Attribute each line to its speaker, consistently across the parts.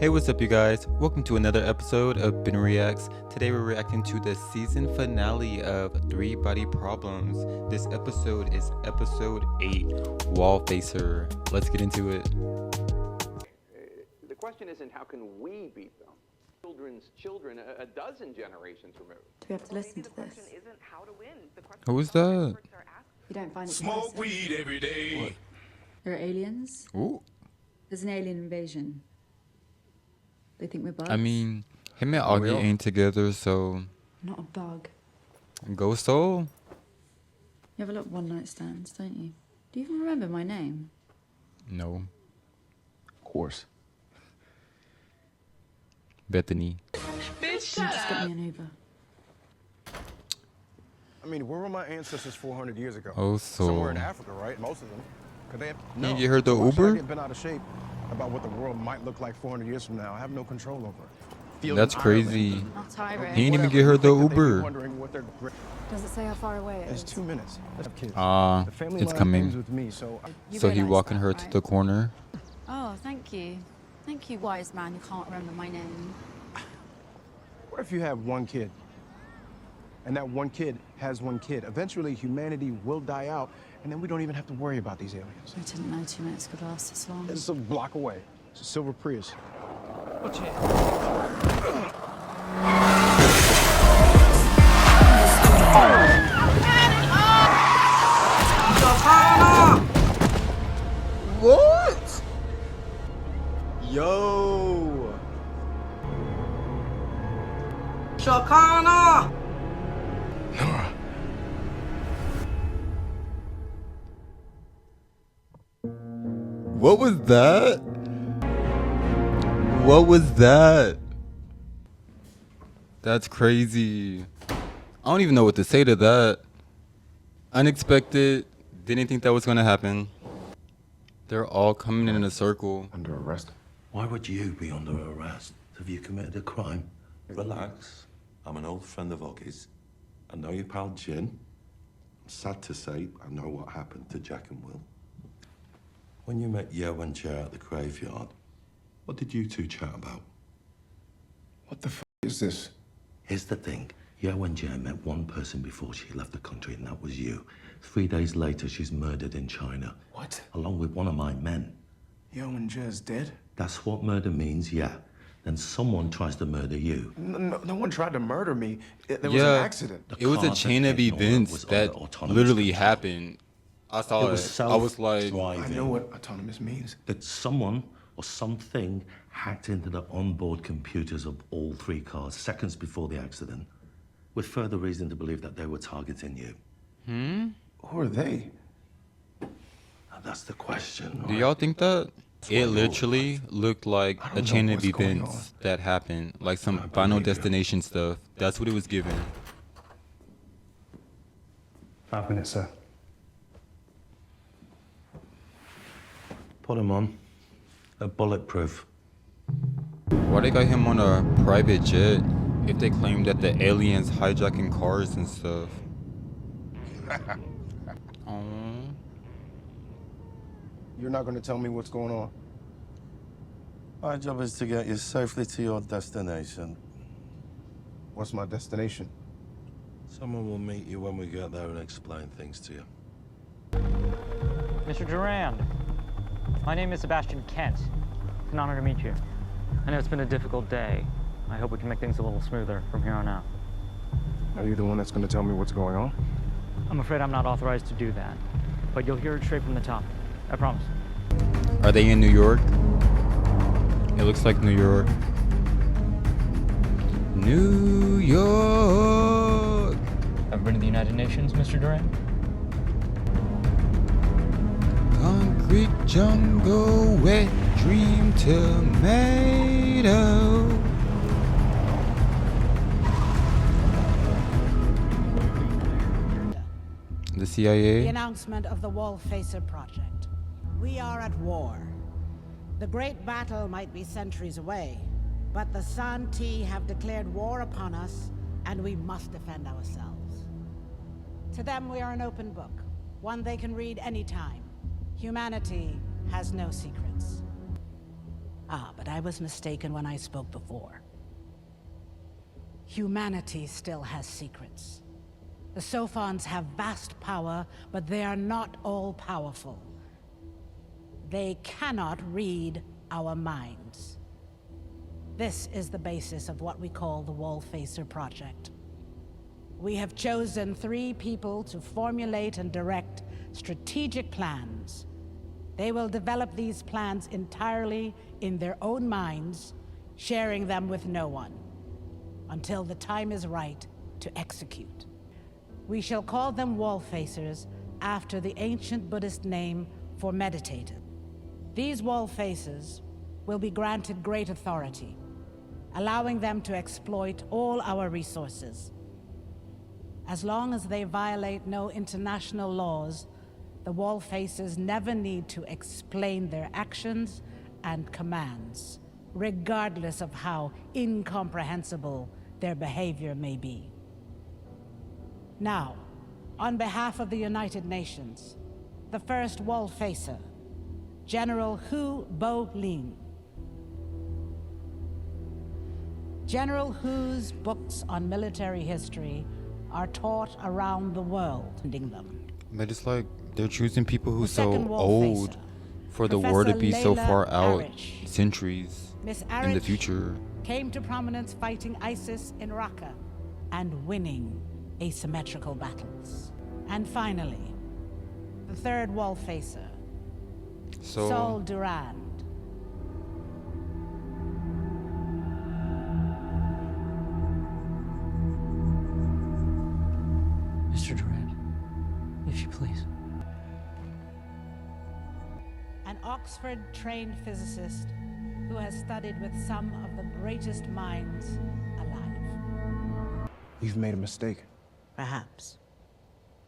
Speaker 1: Hey, what's up, you guys? Welcome to another episode of Ben Reacts. Today we're reacting to the season finale of 3 Body Problems. This episode is episode 8, Wallfacer. Let's get into it.
Speaker 2: The question isn't how can we beat them? Children's children, a dozen generations removed.
Speaker 3: Do we have to listen to this?
Speaker 1: Who is that?
Speaker 3: You don't find it
Speaker 4: Smoke weed every day.
Speaker 1: What?
Speaker 3: There are aliens.
Speaker 1: Ooh.
Speaker 3: There's an alien invasion. They think we're bugs.
Speaker 1: I mean, him and Augie ain't together, so
Speaker 3: Not a bug.
Speaker 1: go Soul.
Speaker 3: You have a lot of one-night stands, don't you? Do you even remember my name?
Speaker 1: No.
Speaker 4: Of course.
Speaker 1: Bethany.
Speaker 3: Just get me an Uber.
Speaker 5: I mean, where were my ancestors 400 years ago?
Speaker 1: Oh,
Speaker 5: Somewhere in
Speaker 1: Soul.
Speaker 5: Africa, right? Most of them. Could they have...
Speaker 1: Can you get her the
Speaker 5: Of course, I
Speaker 1: Uber?
Speaker 5: get bent out of shape about what the world might look like 400 years from now. I have no control over it. Field
Speaker 1: That's
Speaker 5: in
Speaker 1: crazy.
Speaker 5: Ireland,
Speaker 3: Not Tyra.
Speaker 1: He ain't even
Speaker 5: whatever.
Speaker 1: get her
Speaker 5: You
Speaker 1: the
Speaker 5: think that they'd be
Speaker 1: Uber.
Speaker 5: wondering what their...
Speaker 3: Does it say how far away it
Speaker 5: It's
Speaker 3: is?
Speaker 5: 2 minutes. Let's have kids.
Speaker 1: Ah,
Speaker 5: The family
Speaker 1: it's
Speaker 5: line
Speaker 1: coming.
Speaker 5: ends with me, so
Speaker 3: You
Speaker 1: So he
Speaker 3: realise
Speaker 1: walking
Speaker 3: that,
Speaker 1: her
Speaker 3: right?
Speaker 1: to the corner.
Speaker 3: Oh, thank you. Thank you, wise man. You can't remember my name.
Speaker 5: what if you have one kid? And that one kid has one kid. Eventually, humanity will die out, and then we don't even have to worry about these aliens.
Speaker 3: I didn't know 2 minutes could last this long.
Speaker 5: It's a block away. It's a silver Prius.
Speaker 1: What? Yo.
Speaker 4: Nora.
Speaker 1: What was that? What was that? That's crazy. I don't even know what to say to that. Unexpected. Didn't think that was gonna happen. They're all coming in a circle.
Speaker 5: Under arrest.
Speaker 6: Why would you be under arrest? Have you committed a crime? Relax. I'm an old friend of Oggie's. I know your pal Jin. I'm sad to say I know what happened to Jack and Will. When you met Yeo and Jay at the graveyard, what did you two chat about?
Speaker 5: What the f is this?
Speaker 6: Here's the thing. Yeo and Jay met one person before she left the country, and that was you. 3 days later, she's murdered in China.
Speaker 5: What?
Speaker 6: Along with one of my men.
Speaker 5: Yo and Jez dead?
Speaker 6: That's what murder means, yeah. Then someone tries to murder you.
Speaker 5: No one tried to murder me. There was an accident.
Speaker 1: It was a
Speaker 6: car
Speaker 1: chain
Speaker 6: that
Speaker 1: of
Speaker 6: hit Nora
Speaker 1: events
Speaker 6: was
Speaker 1: that
Speaker 6: under autonomous
Speaker 1: literally
Speaker 6: control.
Speaker 1: happened. I saw it. I was like,
Speaker 6: self-driving.
Speaker 5: I know what autonomous means.
Speaker 6: That someone or something hacked into the onboard computers of all 3 cars seconds before the accident, with further reason to believe that they were targeting you.
Speaker 5: Who are they?
Speaker 6: Now, that's the question.
Speaker 1: do
Speaker 6: right?
Speaker 1: y'all think that? It literally looked like
Speaker 5: I
Speaker 1: a
Speaker 5: don't
Speaker 1: chain
Speaker 5: know
Speaker 1: of
Speaker 5: what's going
Speaker 1: events that happened, like some
Speaker 6: I
Speaker 1: Final
Speaker 6: believe you.
Speaker 1: Destination stuff. That's what it was given.
Speaker 5: 5 minutes, sir.
Speaker 6: Put him on. They're bulletproof.
Speaker 1: Why they got him on a private jet if they claim that the aliens hijacking cars and stuff? Aw.
Speaker 5: You're not going to tell me what's going on?
Speaker 6: My job is to get you safely to your destination.
Speaker 5: What's my destination?
Speaker 6: Someone will meet you when we get there and explain things to you.
Speaker 7: Mr. Durand, my name is Sebastian Kent. It's an honor to meet you. I know it's been a difficult day. I hope we can make things a little smoother from here on out.
Speaker 5: Are you the one that's going to tell me what's going on?
Speaker 7: I'm afraid I'm not authorized to do that, but you'll hear it straight from the top. I promise.
Speaker 1: Are they in New York? It looks like New York. New York.
Speaker 7: Ever been to the United Nations, Mr. Durand?
Speaker 1: Concrete jungle, wet dream tomato. The
Speaker 8: The
Speaker 1: CIA?
Speaker 8: announcement of the Wallfacer project. We are at war. The great battle might be centuries away, but the Santee have declared war upon us, and we must defend ourselves. To them, we are an open book, one they can read anytime. Humanity has no secrets. But I was mistaken when I spoke before. Humanity still has secrets. The Sophons have vast power, but they are not all-powerful. They cannot read our minds. This is the basis of what we call the Wallfacer Project. We have chosen 3 people to formulate and direct strategic plans. They will develop these plans entirely in their own minds, sharing them with no one, until the time is right to execute. We shall call them Wallfacers after the ancient Buddhist name for meditator. These Wallfacers will be granted great authority, allowing them to exploit all our resources. As long as they violate no international laws, the Wallfacers never need to explain their actions and commands, regardless of how incomprehensible their behavior may be. Now, on behalf of the United Nations, the first Wallfacer, General Hu Bo Lin. General Hu's books on military history are taught around the world, reading them.
Speaker 1: But it's like they're choosing people who's so
Speaker 8: second
Speaker 1: old
Speaker 8: Wallfacer,
Speaker 1: for the war to be so
Speaker 8: Professor
Speaker 1: far out
Speaker 8: Arish.
Speaker 1: centuries
Speaker 8: Miss
Speaker 1: in the
Speaker 8: Arish
Speaker 1: future.
Speaker 8: came to prominence fighting ISIS in Raqqa and winning asymmetrical battles. And finally, the third Wallfacer,
Speaker 1: So
Speaker 8: Saul Durand.
Speaker 7: Mr. Durand, if you please.
Speaker 8: An Oxford-trained physicist who has studied with some of the greatest minds alive.
Speaker 5: You've made a mistake.
Speaker 8: Perhaps.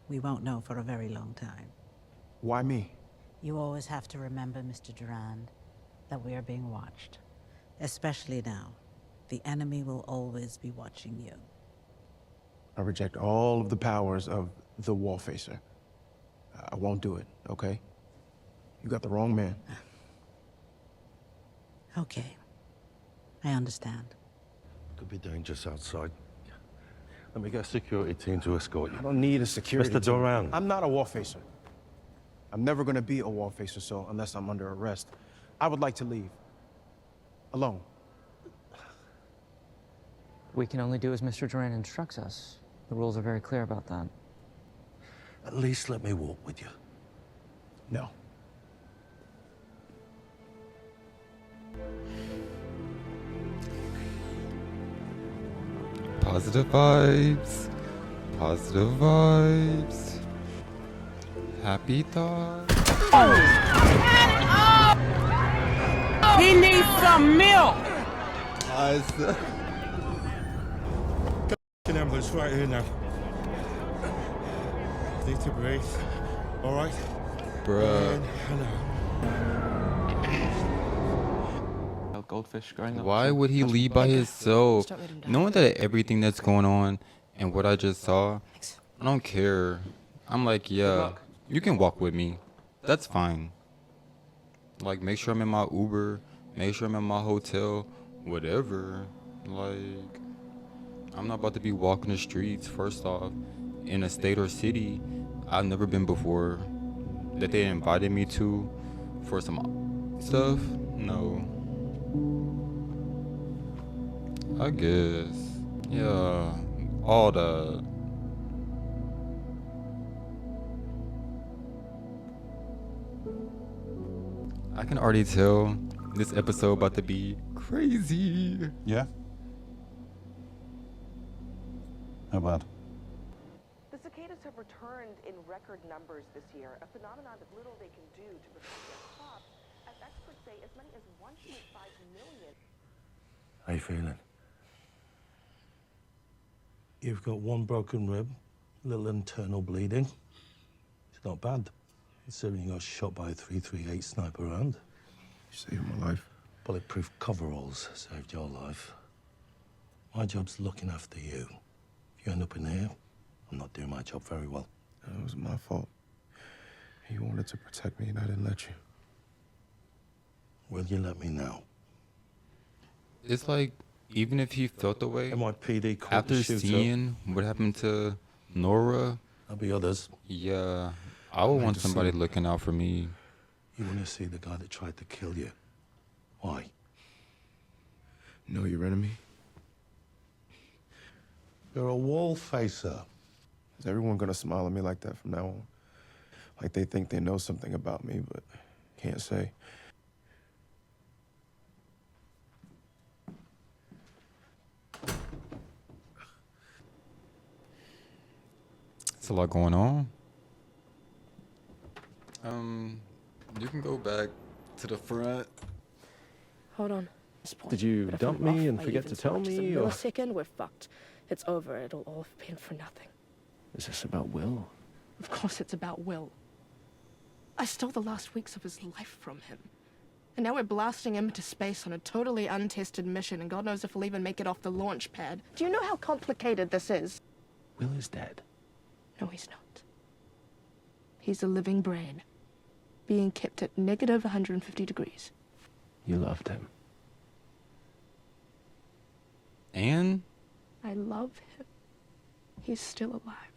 Speaker 8: We won't know for a very long time.
Speaker 5: Why me?
Speaker 8: You always have to remember, Mr. Durand, that we are being watched. Especially now. The enemy will always be watching you.
Speaker 5: I reject all of the powers of the Wallfacer. I won't do it, okay? You got the wrong man.
Speaker 8: Okay. I understand.
Speaker 6: Could be dangerous outside. Let me get a security team to escort you.
Speaker 5: I don't need a security
Speaker 6: Mr.
Speaker 5: team.
Speaker 6: Durand.
Speaker 5: I'm not a Wallfacer. I'm never gonna be a Wallfacer, so unless I'm under arrest. I would like to leave. Alone.
Speaker 7: We can only do as Mr. Durand instructs us. The rules are very clear about that.
Speaker 6: At least let me walk with you.
Speaker 5: No.
Speaker 1: positive vibes. Positive vibes. Happy thoughts.
Speaker 9: He needs some milk.
Speaker 10: An ambulance right here now. Need to breathe. All right.
Speaker 1: Bruh.
Speaker 4: Goldfish growing up.
Speaker 1: Why would he leave by himself? Knowing that everything that's going on and what I just saw, I don't care. I'm like, yeah, you can walk with me. That's fine. Like, make sure I'm in my Uber, make sure I'm in my hotel, whatever. Like, I'm not about to be walking the streets, first off, in a state or city I've never been before, that they invited me to for some stuff. No. I guess. Yeah. All the. I can already tell this episode about to be crazy.
Speaker 4: Yeah? How bad?
Speaker 11: The cicadas have returned in record numbers this year, a phenomenon that little they can do to protect their crops, as experts say as many as 1.5 million.
Speaker 6: How you feeling?
Speaker 10: You've got one broken rib, a little internal bleeding. It's not bad, considering you got shot by a 338 sniper round.
Speaker 5: You saved my life.
Speaker 10: Bulletproof coveralls saved your life. My job's looking after you. If you end up in here, I'm not doing my job very well.
Speaker 5: It was my fault. You wanted to protect me and I didn't let you.
Speaker 10: Will you let me now?
Speaker 1: it's like, even if he felt the way,
Speaker 10: NYPD caught
Speaker 1: after
Speaker 10: the shooter.
Speaker 1: seeing what happened to Nora,
Speaker 10: There'll be others.
Speaker 1: yeah, I would want somebody looking out for me.
Speaker 10: You want to see the guy that tried to kill you? Why?
Speaker 5: Know your enemy?
Speaker 10: You're a Wallfacer.
Speaker 5: Is everyone gonna smile at me like that from now on? Like they think they know something about me, but can't say.
Speaker 1: It's a lot going on. You can go back to the front.
Speaker 12: Hold on.
Speaker 13: Did you
Speaker 12: But if
Speaker 13: dump
Speaker 12: I'm
Speaker 13: me
Speaker 12: off
Speaker 13: and
Speaker 12: by
Speaker 13: forget
Speaker 12: even
Speaker 13: to tell
Speaker 12: so much as a
Speaker 13: me, or
Speaker 12: millisecond, we're fucked. It's over. It'll all have been for nothing.
Speaker 13: is this about Will?
Speaker 12: Of course it's about Will. I stole the last weeks of his life from him. And now we're blasting him into space on a totally untested mission, and God knows if we'll even make it off the launch pad. Do you know how complicated this is?
Speaker 13: Will is dead.
Speaker 12: No, he's not. He's a living brain, being kept at negative 150 degrees.
Speaker 13: You loved him.
Speaker 1: And
Speaker 12: I love him. He's still alive.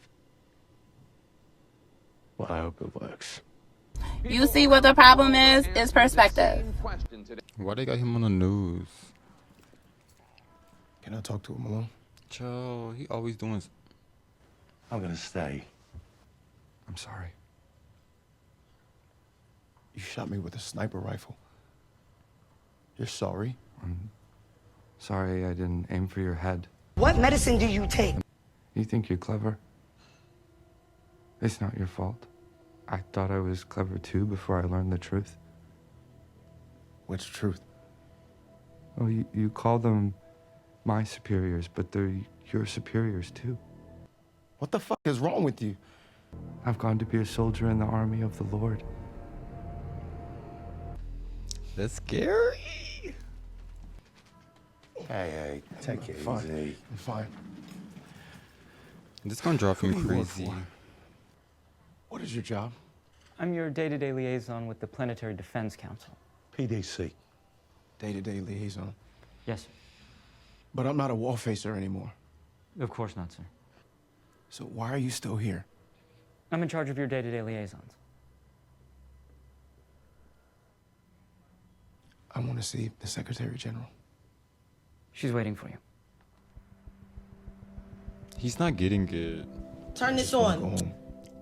Speaker 13: Well, I hope it works.
Speaker 14: You see what the problem is? It's perspective.
Speaker 1: why they got him on the news?
Speaker 5: Can I talk to him alone?
Speaker 1: Joe, he always doing.
Speaker 10: I'm gonna stay.
Speaker 5: I'm sorry. You shot me with a sniper rifle. You're sorry?
Speaker 15: I'm sorry I didn't aim for your head.
Speaker 9: What medicine do you take?
Speaker 15: You think you're clever? It's not your fault. I thought I was clever too before I learned the truth.
Speaker 5: Which truth?
Speaker 15: Oh, you call them my superiors, but they're your superiors too.
Speaker 5: What the fuck is wrong with you?
Speaker 15: I've gone to be a soldier in the army of the Lord.
Speaker 1: That's scary.
Speaker 10: Hey, take it
Speaker 5: Fine.
Speaker 10: easy.
Speaker 5: I'm fine.
Speaker 1: This gonna drive him
Speaker 5: Who do you work
Speaker 1: crazy.
Speaker 5: for? What is your job?
Speaker 7: I'm your day-to-day liaison with the Planetary Defense Council.
Speaker 10: PDC.
Speaker 5: Day-to-day liaison.
Speaker 7: Yes, sir.
Speaker 5: But I'm not a Wallfacer anymore.
Speaker 7: Of course not, sir.
Speaker 5: So why are you still here?
Speaker 7: I'm in charge of your day-to-day liaisons.
Speaker 5: I want to see the Secretary General.
Speaker 7: She's waiting for you.
Speaker 1: He's not getting it.
Speaker 9: Turn this
Speaker 5: Go
Speaker 9: on.
Speaker 5: home.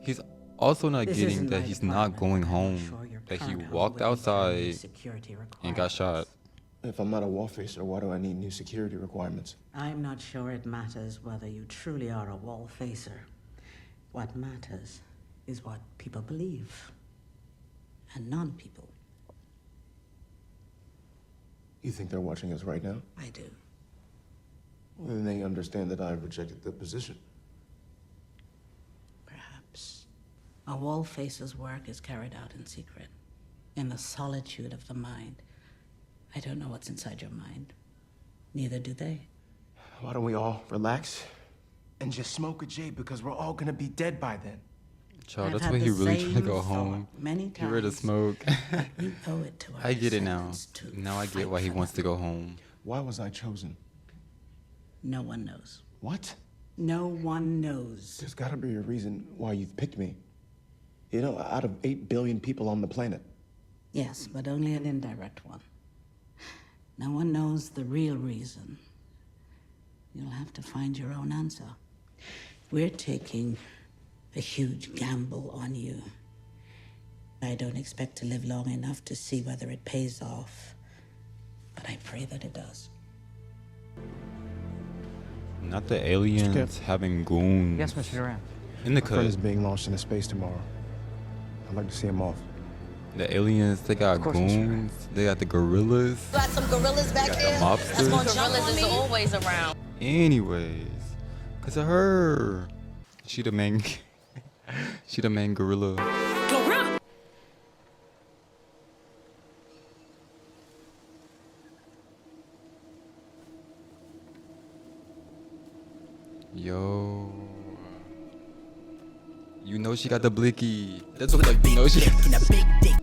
Speaker 1: He's also not
Speaker 8: This
Speaker 1: getting
Speaker 8: isn't
Speaker 1: that
Speaker 8: my
Speaker 1: he's not
Speaker 8: department.
Speaker 1: going
Speaker 8: I'm
Speaker 1: home.
Speaker 8: sure your
Speaker 1: That he
Speaker 8: current home
Speaker 1: walked
Speaker 8: will meet your new
Speaker 1: outside
Speaker 8: security
Speaker 1: and got shot.
Speaker 5: If I'm not a Wallfacer, why do I need new security requirements?
Speaker 8: I'm not sure it matters whether you truly are a Wallfacer. What matters is what people believe, and non-people.
Speaker 5: You think they're watching us right now?
Speaker 8: I do.
Speaker 5: Well, then they understand that I've rejected the position.
Speaker 8: Perhaps. A Wallfacer's work is carried out in secret, in the solitude of the mind. I don't know what's inside your mind. Neither do they.
Speaker 5: Why don't we all relax and just smoke a J, because we're all gonna be dead by then.
Speaker 1: Child,
Speaker 8: I've
Speaker 1: that's
Speaker 8: had
Speaker 1: why he
Speaker 8: the
Speaker 1: really trying to
Speaker 8: same
Speaker 1: go
Speaker 8: thought
Speaker 1: home.
Speaker 8: many
Speaker 1: He ready to
Speaker 8: times.
Speaker 1: smoke.
Speaker 8: We owe it to our
Speaker 1: I get it now.
Speaker 8: descendants to
Speaker 1: Now I get
Speaker 8: fight
Speaker 1: why he
Speaker 8: for
Speaker 1: wants
Speaker 8: them.
Speaker 1: to go home.
Speaker 5: Why was I chosen?
Speaker 8: No one knows.
Speaker 5: What?
Speaker 8: No one knows.
Speaker 5: There's gotta be a reason why you've picked me. You know, out of 8 billion people on the planet.
Speaker 8: Yes, but only an indirect one. No one knows the real reason. You'll have to find your own answer. We're taking a huge gamble on you. I don't expect to live long enough to see whether it pays off, but I pray that it does.
Speaker 1: Not the aliens having goons.
Speaker 7: Yes, Mr. Durant.
Speaker 1: In the
Speaker 5: My friend
Speaker 1: cut.
Speaker 5: is being launched into space tomorrow. I'd like to see him off.
Speaker 1: The aliens, they got
Speaker 7: course, Mr.
Speaker 1: goons. They got the gorillas.
Speaker 9: Got some gorillas back
Speaker 1: Got the
Speaker 9: there?
Speaker 1: mobsters.
Speaker 9: Gorillas is always around.
Speaker 1: Anyways, cause of her. She the main. She the main gorilla.
Speaker 9: Gorilla.
Speaker 1: Yo. You know she got the blicky. That's what like you know she got
Speaker 9: And a big dick.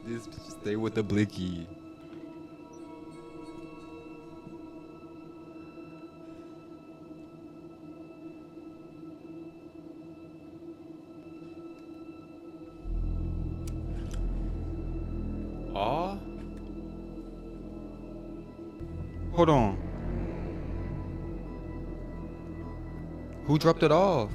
Speaker 1: this bitch stay with the blicky. Hold on. Who dropped it off?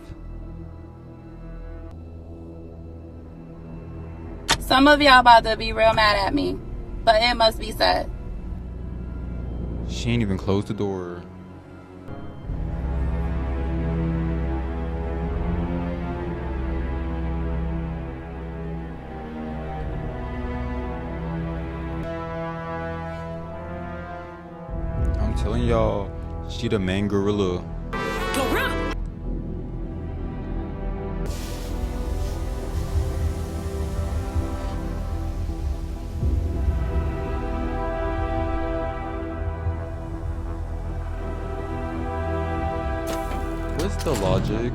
Speaker 14: Some of y'all about to be real mad at me, but it must be said.
Speaker 1: She ain't even closed the door. I'm telling y'all, she the main gorilla. What's the logic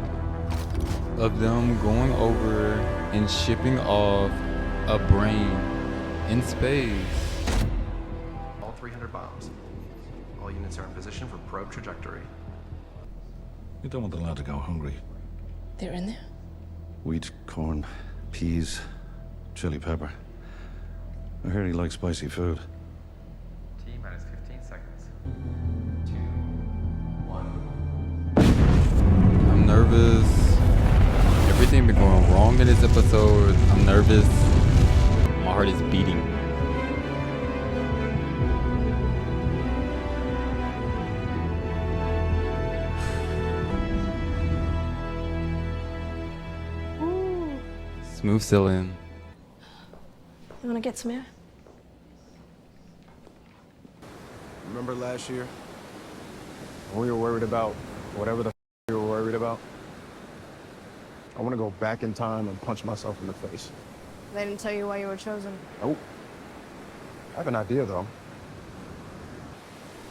Speaker 1: of them going over and shipping off a brain in space?
Speaker 16: All 300 bombs. All units are in position for probe trajectory.
Speaker 4: You don't want the lad to go hungry.
Speaker 9: They're in there?
Speaker 4: Wheat, corn, peas, chili pepper. I heard he likes spicy food.
Speaker 16: T minus 15 seconds.
Speaker 1: I'm nervous. Everything been going wrong in this episode. I'm nervous. My heart is beating. Smooth sailing.
Speaker 12: You wanna get some air?
Speaker 5: Remember last year? When we were worried about whatever the we were worried about? I want to go back in time and punch myself in the face.
Speaker 12: They didn't tell you why you were chosen.
Speaker 5: Nope. I have an idea, though.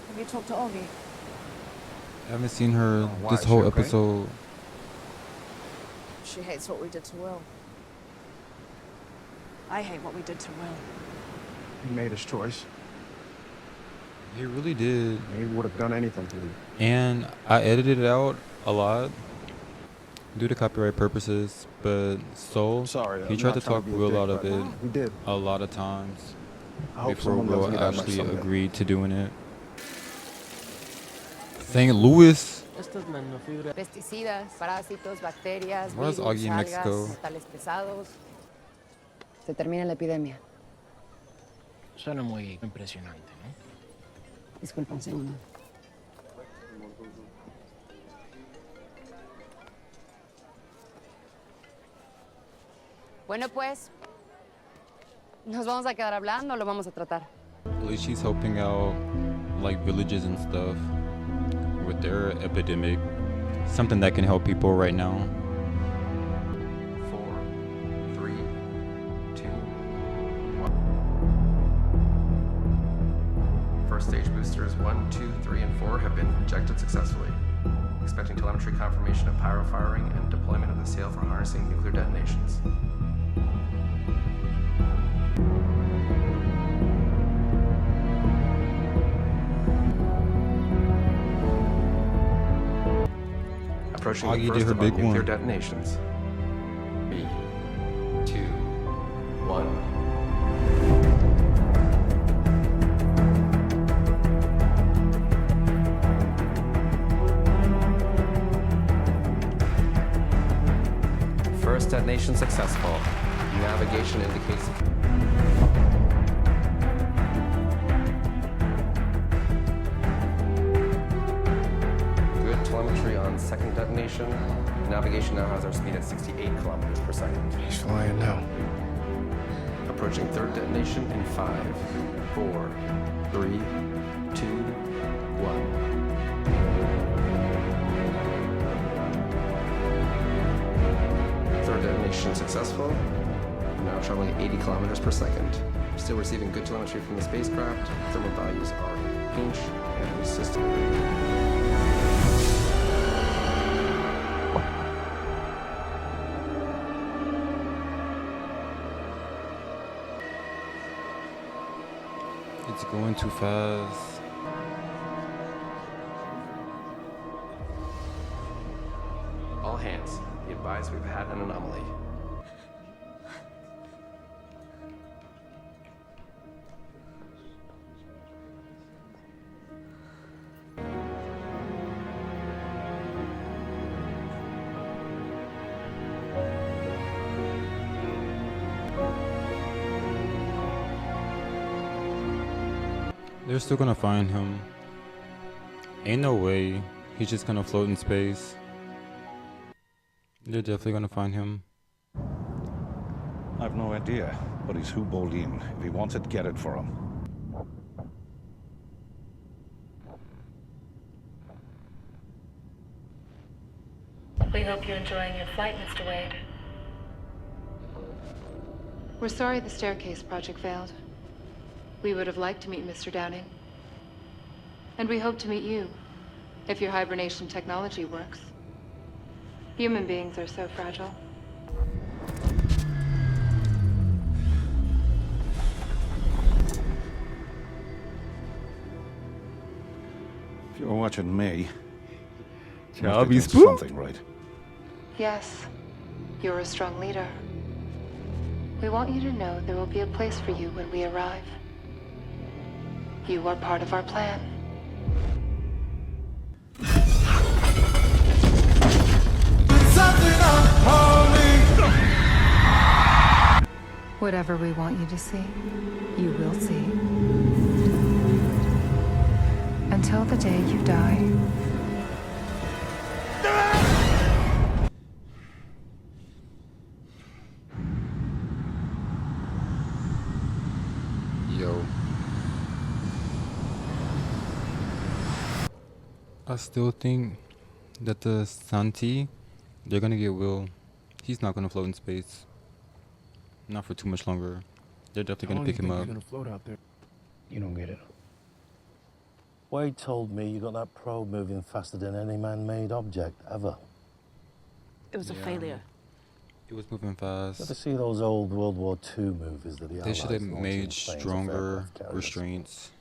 Speaker 12: Have you talked to Augie?
Speaker 1: I haven't seen her
Speaker 5: why?
Speaker 1: this
Speaker 5: Is
Speaker 1: whole
Speaker 5: she okay?
Speaker 1: episode.
Speaker 12: She hates what we did to Will. I hate what we did to Will.
Speaker 5: He made his choice.
Speaker 1: He really did.
Speaker 5: He would have done anything to you.
Speaker 1: And I edited it out a lot due to copyright purposes, but
Speaker 5: Sorry,
Speaker 1: he
Speaker 5: I'm
Speaker 1: tried
Speaker 5: not
Speaker 1: to
Speaker 5: trying
Speaker 1: talk
Speaker 5: to be a
Speaker 1: Will
Speaker 5: dick,
Speaker 1: out of
Speaker 5: but
Speaker 1: it
Speaker 5: he did.
Speaker 1: a lot of times
Speaker 5: I hope
Speaker 1: before
Speaker 5: someone
Speaker 1: Will
Speaker 5: does me that
Speaker 1: actually
Speaker 5: someday.
Speaker 1: agreed to doing it. St. Louis?
Speaker 17: Pesticidas, parásitos, bacterias,
Speaker 1: Why is Augie in
Speaker 17: virus,
Speaker 1: Mexico?
Speaker 17: algas, metales pesados. Se termina la epidemia.
Speaker 13: Suena muy impresionante, ¿no?
Speaker 17: Disculpa un segundo. Bueno, pues, nos vamos a quedar hablando o lo vamos a tratar.
Speaker 1: At least she's helping out like villages and stuff with their epidemic. Something that can help people right now.
Speaker 16: 4, 3, 2, 1. First stage boosters 1, 2, 3, and 4 have been ejected successfully. Expecting telemetry confirmation of pyro firing and deployment of the sail for harnessing nuclear detonations. Approaching
Speaker 1: Augie
Speaker 16: the
Speaker 1: did
Speaker 16: first
Speaker 1: her
Speaker 16: of our
Speaker 1: big
Speaker 16: nuclear
Speaker 1: one.
Speaker 16: detonations. 3, 2, 1. First detonation successful. Navigation indicates. Good telemetry on second detonation. Navigation now has our speed at 68 kilometers per second.
Speaker 5: He's flying now.
Speaker 16: Approaching third detonation in 5, 4, 3, 2, 1. Third detonation successful. Now traveling at 80 kilometers per second. Still receiving good telemetry from the spacecraft. Thermal values are pinch and resistant.
Speaker 1: It's going too fast.
Speaker 16: All hands, be advised we've had an anomaly.
Speaker 1: They're still gonna find him. Ain't no way he's just gonna float in space. They're definitely gonna find him.
Speaker 4: I've no idea, but he's Hubolin. If he wants it, get it for him.
Speaker 18: We hope you're enjoying your flight, Mr. Wade.
Speaker 19: We're sorry the staircase project failed. We would have liked to meet Mr. Downing. And we hope to meet you, if your hibernation technology works. Human beings are so fragile.
Speaker 4: If you're watching me,
Speaker 1: I'll be
Speaker 4: something right.
Speaker 19: Yes, you're a strong leader. We want you to know there will be a place for you when we arrive. You are part of our plan. Whatever we want you to see, you will see. Until the day you die.
Speaker 1: Yo. I still think that the Santi, they're gonna get Will. He's not gonna float in space. Not for too much longer. They're definitely gonna pick him up.
Speaker 5: You're gonna float out there.
Speaker 10: You don't get it. Wade told me you got that probe moving faster than any man-made object ever.
Speaker 11: It was a failure.
Speaker 1: It was moving fast.
Speaker 10: Ever see those old World War II movies that the
Speaker 1: They should have
Speaker 10: Allies launched
Speaker 1: made
Speaker 10: in planes of
Speaker 1: stronger
Speaker 10: aircraft carriers?
Speaker 1: restraints.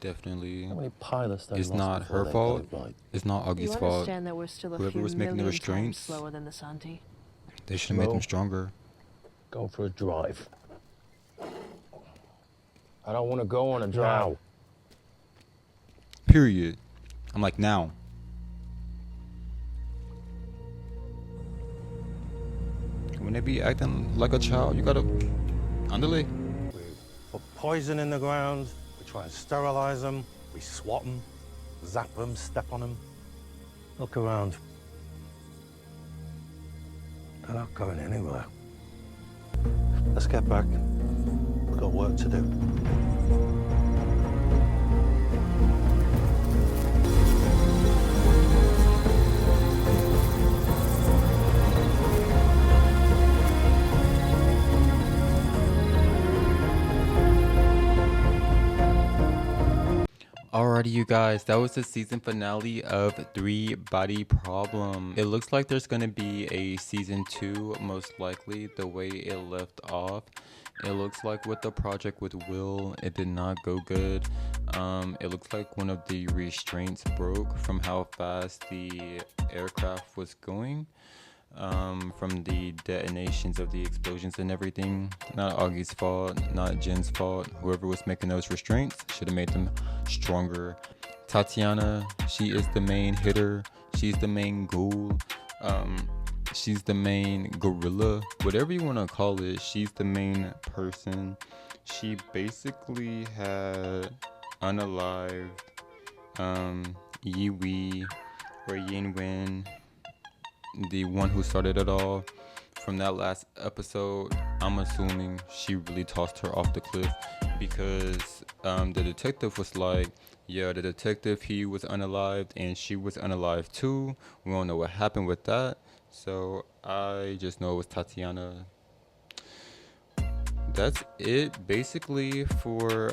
Speaker 1: Definitely.
Speaker 10: How many pilots they
Speaker 1: It's
Speaker 10: lost
Speaker 1: not
Speaker 10: before
Speaker 1: her
Speaker 10: they
Speaker 1: fault.
Speaker 10: got it right?
Speaker 1: It's not
Speaker 11: You
Speaker 1: Augie's fault.
Speaker 11: understand that we're still a
Speaker 1: Whoever
Speaker 11: few
Speaker 1: was making the
Speaker 11: million times
Speaker 1: restraints,
Speaker 11: slower than the Santi.
Speaker 1: they should have made them
Speaker 5: Slow.
Speaker 1: stronger.
Speaker 10: Go for a drive.
Speaker 5: I don't want to go on a drive.
Speaker 1: Period. I'm like, now. When they be acting like a child, you gotta underlay.
Speaker 10: Put poison in the ground, we try and sterilize them, we swat them, zap them, step on them. Look around. They're not going anywhere. Let's get back. We've got work to do.
Speaker 1: Alrighty, you guys, that was the season finale of 3 Body Problem. It looks like there's gonna be a season 2, most likely, the way it left off. It looks like with the project with Will, it did not go good. It looks like one of the restraints broke from how fast the aircraft was going. From the detonations of the explosions and everything. Not Augie's fault, not Jen's fault. Whoever was making those restraints should have made them stronger. Tatiana, she is the main hitter. She's the main ghoul. She's the main gorilla. Whatever you want to call it, she's the main person. She basically had unalived Yi Wei or Yin Wen, the one who started it all. From that last episode, I'm assuming she really tossed her off the cliff because the detective was like, yeah, the detective, he was unalived and she was unalived too. We don't know what happened with that. So I just know it was Tatiana. That's it basically for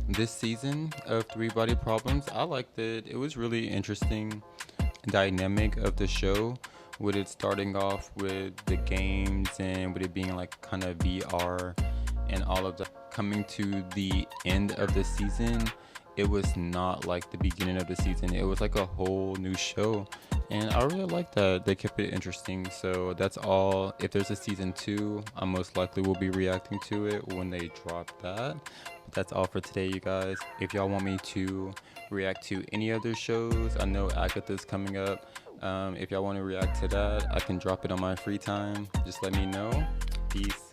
Speaker 1: this season of 3 Body Problems. I liked it. It was really interesting dynamic of the show, with it starting off with the games and with it being like kind of VR and all of that. Coming to the end of the season, it was not like the beginning of the season. It was like a whole new show, and I really like that they kept it interesting. So that's all. If there's a season 2, I most likely will be reacting to it when they drop that. But that's all for today, you guys. If y'all want me to react to any other shows, I know Agatha's coming up. If y'all want to react to that, I can drop it on my free time. Just let me know. Peace.